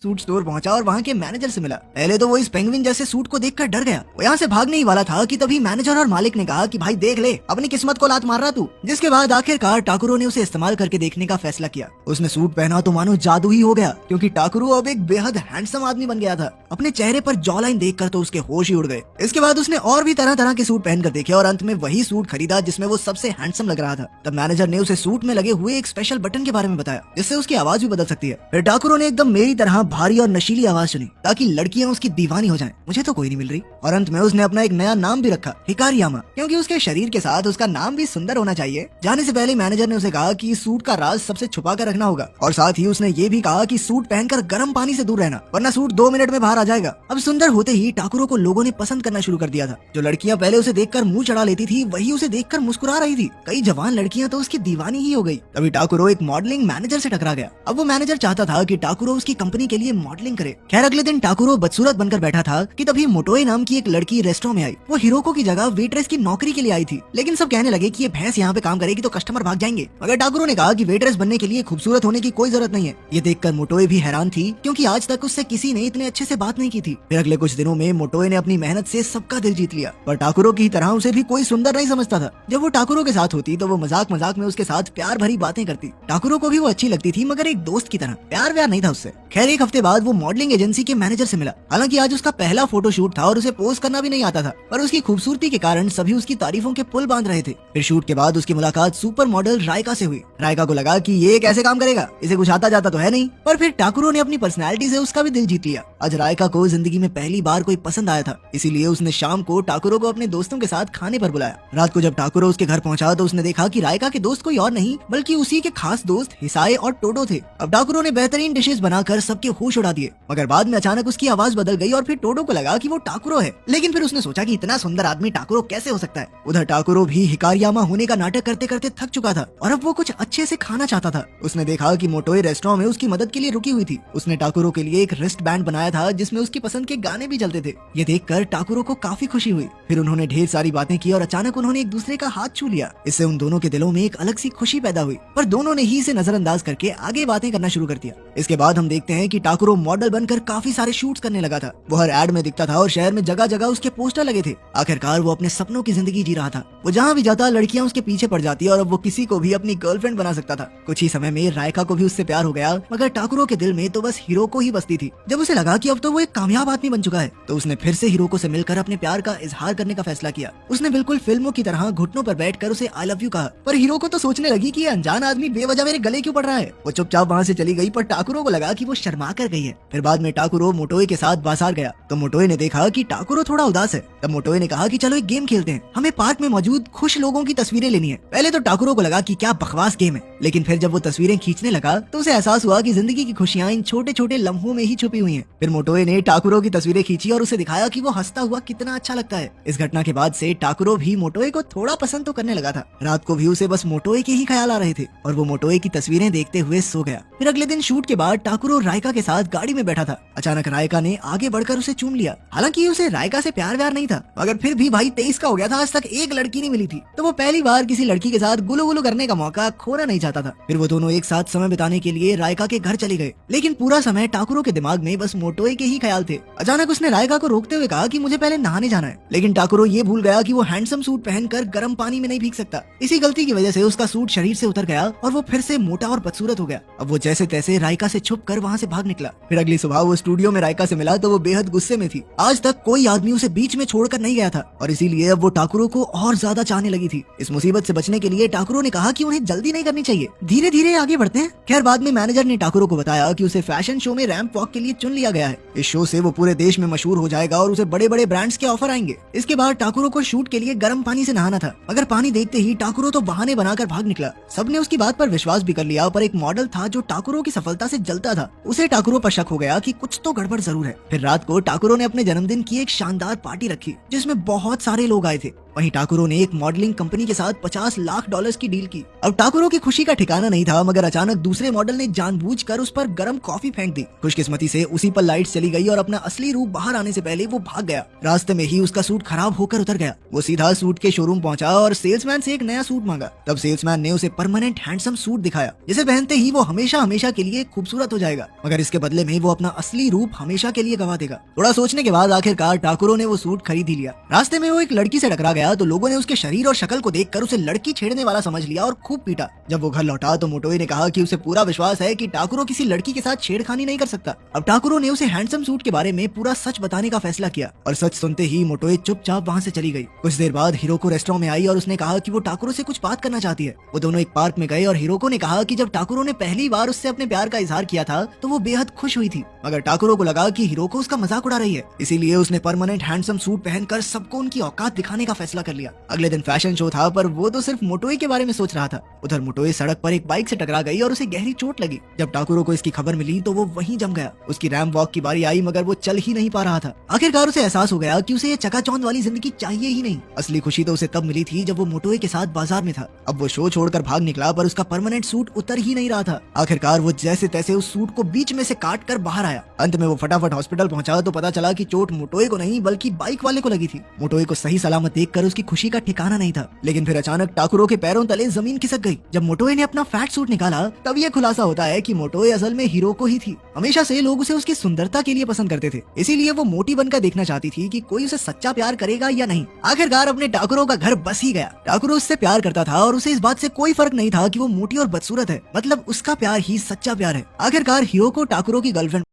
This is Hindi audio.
सूट स्टोर पहुंचा और वहाँ के मैनेजर से मिला। पहले तो वो इस पेंगुइन जैसे सूट को देखकर डर गया। वो यहाँ से भागने ही वाला था कि तभी मैनेजर और मालिक ने कहा कि भाई देख ले, अपनी किस्मत को लात मार रहा तू। जिसके बाद आखिरकार टाकुरो ने उसे इस्तेमाल करके देखने का फैसला किया। उसने सूट पहना तो मानो जादू ही हो गया, क्योंकि टाकुरो अब एक बेहद हैंडसम आदमी बन गया था। अपने चेहरे पर जॉ लाइन देखकर तो उसके होश ही उड़ गए। इसके बाद उसने और भी तरह तरह के सूट पहनकर देखे और अंत में वही सूट खरीदा जिसमें वो सबसे हैंडसम लग रहा था। तब मैनेजर ने उसे सूट में लगे हुए एक स्पेशल बटन के बारे में बताया, जिससे उसकी आवाज भी बदल सकती है। फिर टाकुरो ने एकदम मेरी तरह भारी और नशीली आवाज सुनी ताकि लड़कियां उसकी दीवानी हो जाएं। मुझे तो कोई नहीं मिल रही। और अंत में उसने अपना एक नया नाम भी रखा, हिकारियामा, क्योंकि उसके शरीर के साथ उसका नाम भी सुंदर होना चाहिए। जाने से पहले मैनेजर ने उसे कहा कि इस सूट का राज सबसे छुपा कर रखना होगा, और साथ ही उसने ये भी कहा कि सूट पहनकर गर्म पानी से दूर रहना, वरना सूट 2 मिनट में बाहर आ जाएगा। अब सुंदर होते ही टाकुरो को लोगों ने पसंद करना शुरू कर दिया था। जो लड़कियां पहले उसे देखकर मुंह चढ़ा लेती थी, वही उसे देखकर मुस्कुरा रही थी। कई जवान लड़कियां तो उसकी दीवानी ही हो गई। तभी टाकुरो एक मॉडलिंग मैनेजर से टकरा गया। अब वो मैनेजर चाहता था कि टाकुरो उसकी कंपनी के लिए मॉडलिंग करे। खैर अगले दिन टाकुरो बदसूरत बनकर बैठा था कि तभी मोटोए नाम की एक लड़की रेस्टोरेंट में आई। वो हिरोको की जगह वेट्रेस की नौकरी के लिए आई थी, लेकिन सब कहने लगे कि ये भैंस यहाँ पे काम करेगी तो कस्टमर भाग जाएंगे। मगर टाकुरो ने कहा कि वेट्रेस बनने के लिए खूबसूरत होने की कोई जरूरत नहीं है। ये देखकर मोटोए भी हैरान थी, क्योंकि आज तक उससे किसी ने इतने अच्छे से बात नहीं की थी। फिर अगले कुछ दिनों में मोटोए ने अपनी मेहनत से सबका दिल जीत लिया, पर टाकुरो की तरह उसे भी कोई सुंदर नहीं समझता था। जब वो टाकुरो के साथ होती तो वो मजाक मजाक में उसके साथ प्यार भरी बातें करती। टाकुरो को भी वो अच्छी लगती थी, मगर एक दोस्त की तरह, प्यार व्यार नहीं था उससे। खैर एक हफ्ते बाद वो मॉडलिंग एजेंसी के मैनेजर से मिला। हालांकि आज उसका पहला फोटोशूट था और उसे पोज करना भी नहीं आता था, पर उसकी खूबसूरती के कारण सभी उसकी तारीफों के पुल बांध रहे थे। फिर शूट के बाद उसकी मुलाकात सुपर मॉडल रायका से हुई। रायका को लगा कि ये कैसे काम करेगा, इसे कुछ आता जाता तो है नहीं। पर फिर टाकुरो ने अपनी पर्सनैलिटी से उसका भी दिल जीत लिया। आज रायका को जिंदगी में पहली बार कोई पसंद आया था, इसीलिए उसने शाम को टाकुरो को अपने दोस्तों के साथ खाने पर बुलाया। रात को जब टाकुरो उसके घर पहुंचा तो उसने देखा कि रायका के दोस्त कोई और नहीं बल्कि उसी के खास दोस्त हिसाए और टोडो थे। अब टाकुरो ने बेहतरीन डिशेस बनाकर सबके होश उड़ा दिए, मगर बाद में अचानक उसकी आवाज बदल गई और फिर टोडो को लगा कि वो टाकुरो है। लेकिन फिर उसने सोचा कि इतना सुंदर आदमी टाकुरो कैसे हो सकता है। उधर टाकुरो भी हिकारियामा होने का नाटक करते करते थक चुका था और अब वो कुछ अच्छे से खाना चाहता था। उसने देखा कि मोटोए रेस्टोरेंट में उसकी मदद के लिए रुकी हुई थी। उसने टाकुरो के लिए एक रिस्ट बैंड बनाया था जिसमें उसकी पसंद के गाने भी चलते थे। ये देखकर टाकुरो को काफी खुशी हुई। फिर उन्होंने ढेर सारी बातें की और अचानक उन्होंने एक दूसरे का हाथ छू लिया। इससे उन दोनों के दिलों में एक अलग सी खुशी पैदा हुई, पर दोनों ने ही इसे नजरअंदाज करके आगे बातें करना शुरू कर दिया। इसके बाद हम देखते हैं कि टाकुरो मॉडल बनकर काफी सारे शूट्स करने लगा था। वो हर एड में दिखता था और शहर में जगह जगह उसके पोस्टर लगे थे। आखिरकार वो अपने सपनों की जिंदगी जी रहा था। वो जहाँ भी जाता लड़कियां उसके पीछे पड़ जाती और अब वो किसी को भी अपनी गर्लफ्रेंड बना सकता था। कुछ ही समय में रायका को भी उससे प्यार हो गया, मगर टाकुरो के दिल में तो बस हिरोको ही बसती थी। जब उसे लगा कि अब तो वो एक कामयाब आदमी बन चुका है, तो उसने फिर से हिरोको से मिलकर अपने प्यार का इजहार करने का फैसला किया। उसने बिल्कुल फिल्मों की तरह घुटनों पर बैठकर उसे आई लव यू कहा। पर हिरोको तो सोचने लगी कि ये अनजान आदमी बेवजह मेरे गले क्यों पड़ रहा है। वो चुपचाप वहाँ से चली गई, पर टाकुरो को लगा कि वो शर्मा कर गई है। फिर बाद में टाकुरो मोटोए के साथ बाजार गया तो मोटोए ने देखा कि टाकुरो थोड़ा उदास है। तब मोटोए ने कहा कि चलो एक गेम खेलते हैं, हमें पार्क में मौजूद खुश लोगों की तस्वीरें लेनी है। पहले तो टाकुरो को लगा कि क्या बकवास गेम है, लेकिन फिर जब वो तस्वीरें खींचने लगा तो उसे एहसास हुआ कि जिंदगी की खुशियां इन छोटे छोटे लम्हों में ही छुपी हुई हैं। फिर मोटोए ने टाकुरो की तस्वीरें खींची और उसे दिखाया कि वो हंसता हुआ कितना अच्छा लगता है। इस घटना के बाद से टाकुरो भी मोटोए को थोड़ा पसंद तो करने लगा था। रात को भी उसे बस मोटोए के ही ख्याल आ रहे थे और वो मोटोए की तस्वीरें देखते हुए सो गया। फिर अगले दिन शूट के बाद टाकुरो रायका के साथ गाड़ी में बैठा था। अचानक रायका ने आगे बढ़कर उसे चूम लिया। हालांकि उसे रायका से प्यार व्यार नहीं था, मगर फिर भी भाई 23 का हो गया था, आज तक एक लड़की नहीं मिली थी, तो वो पहली बार किसी लड़की के साथ गुलू गुलू करने का मौका खोना नहीं चाहता था। फिर वो दोनों एक साथ समय बिताने के लिए रायका के घर चले गए, लेकिन पूरा समय टाकुरो के दिमाग में बस मोटोए के ही ख्याल थे। अचानक उसने रायका को रोकते हुए कहा कि मुझे पहले नहाने जाना है, लेकिन टाकुरो ये भूल गया कि वो हैंडसम सूट पहनकर गर्म पानी में नहीं भीग सकता। इसी गलती की वजह से उसका सूट शरीर से उतर गया और वो फिर से मोटा और बदसूरत हो गया। अब वो जैसे तैसे रायका से छुप कर वहाँ से भाग निकला। फिर अगली सुबह वो स्टूडियो में रायका से मिला तो वो बेहद गुस्से में थी। आज तक कोई आदमी उसे बीच में छोड़कर नहीं गया था और इसीलिए अब वो टाकुरो को और ज्यादा चाहने लगी थी। इस मुसीबत से बचने के लिए टाकुरो ने कहा कि उन्हें जल्दी नहीं करनी चाहिए, धीरे धीरे आगे बढ़ते हैं। खैर बाद में मैनेजर ने टाकुरो को बताया कि उसे फैशन शो में रैंप वॉक के लिए चुन लिया गया है। इस शो से वो पूरे देश में मशहूर हो जाएगा और उसे बड़े बड़े ब्रांड्स के ऑफर आएंगे। इसके बाद टाकुरो को शूट के लिए गर्म पानी से नहाना था, मगर पानी देखते ही टाकुरो तो बहाने बनाकर भाग निकला। सबने उसकी बात पर विश्वास भी कर लिया, पर एक मॉडल था जो टाकुरो की सफलता से जलता था। उसे टाकुरो पर शक हो गया कि कुछ तो गड़बड़ जरूर है। फिर रात को टाकुरो ने अपने जन्मदिन की एक शानदार पार्टी रखी जिसमें बहुत सारे लोग आए थे। वहीं टाकुरो ने एक मॉडलिंग कंपनी के साथ $50 लाख की डील की। अब टाकुरो की खुशी का ठिकाना नहीं था, मगर अचानक दूसरे मॉडल ने जानबूझकर उस पर गर्म कॉफी फेंक दी। खुशकिस्मती से उसी पर लाइट चली गई और अपना असली रूप बाहर आने से पहले वो भाग गया। रास्ते में ही उसका सूट खराब होकर उतर गया। वो सीधा सूट के शोरूम पहुंचा और सेल्समैन से एक नया सूट मांगा। तब सेल्समैन ने उसे परमानेंट हैंडसम सूट दिखाया, जिसे पहनते ही वो हमेशा हमेशा के लिए खूबसूरत हो जाएगा, मगर इसके बदले में वो अपना असली रूप हमेशा के लिए गवा देगा। थोड़ा सोचने के बाद आखिरकार टाकुरो ने वो सूट खरीद ही लिया। रास्ते में वो एक लड़की से टकरा गया तो लोगों ने उसके शरीर और शक्ल को देखकर उसे लड़की छेड़ने वाला समझ लिया और खूब पीटा। जब वो घर लौटा तो मोटोए ने कहा कि उसे पूरा विश्वास है कि टाकुरो किसी लड़की के साथ छेड़खानी नहीं कर सकता। अब टाकुरो ने उसे हैंडसम सूट के बारे में पूरा सच बताने का फैसला किया और सच सुनते ही मोटोए चुपचाप वहाँ से चली गई। कुछ देर बाद हिरोको रेस्टोरेंट में आई और उसने कहा कि वो टाकुरो से कुछ बात करना चाहती है। वो दोनों एक पार्क में गए और हिरोको ने कहा कि जब टाकुरो ने पहली बार उससे अपने प्यार का इजहार किया था तो वो बेहद खुश हुई थी, मगर टाकुरो को लगा कि हिरोको उसका मजाक उड़ा रही है, इसीलिए उसने परमानेंट हैंडसम सूट पहनकर सबको उनकी औकात दिखाने का फैसला कर लिया। अगले दिन फैशन शो था, पर वो तो सिर्फ मोटोए के बारे में सोच रहा था। उधर मोटोए सड़क पर एक बाइक से टकरा गई और उसे गहरी चोट लगी। जब टाकुरो को इसकी खबर मिली तो वो वहीं जम गया। उसकी रैंप वॉक की बारी आई, मगर वो चल ही नहीं पा रहा था। आखिरकार उसे एहसास हो गया कि उसे ये चकाचौंध वाली जिंदगी चाहिए ही नहीं। असली खुशी तो उसे तब मिली थी जब वो मोटोए के साथ बाजार में था। अब वो शो छोड़कर भाग निकला, पर उसका परमानेंट सूट उतर ही नहीं रहा था। आखिरकार वो जैसे तैसे उस सूट को बीच में से काट कर बाहर आया। अंत में वो फटाफट हॉस्पिटल पहुंचा तो पता चला कि चोट मोटोए को नहीं बल्कि बाइक वाले को लगी थी। मोटोए को सही सलामत देखकर उसकी खुशी का ठिकाना नहीं था, लेकिन फिर अचानक टाकुरो के पैरों तले जमीन खिसक गई। जब मोटोए ने अपना फैट सूट निकाला तब ये खुलासा होता है कि मोटोए असल में हिरोको ही थी। हमेशा से लोग उसे उसकी सुंदरता के लिए पसंद करते थे, इसीलिए वो मोटी बनकर देखना चाहती थी कि कोई उसे सच्चा प्यार करेगा या नहीं। आखिरकार अपने टाकुरो का घर बस ही गया। टाकुरो उससे प्यार करता था और उसे इस बात से कोई फर्क नहीं था कि वो मोटी और बदसूरत है, मतलब उसका प्यार ही सच्चा प्यार है। आखिरकार हिरोको टाकुरो की गर्लफ्रेंड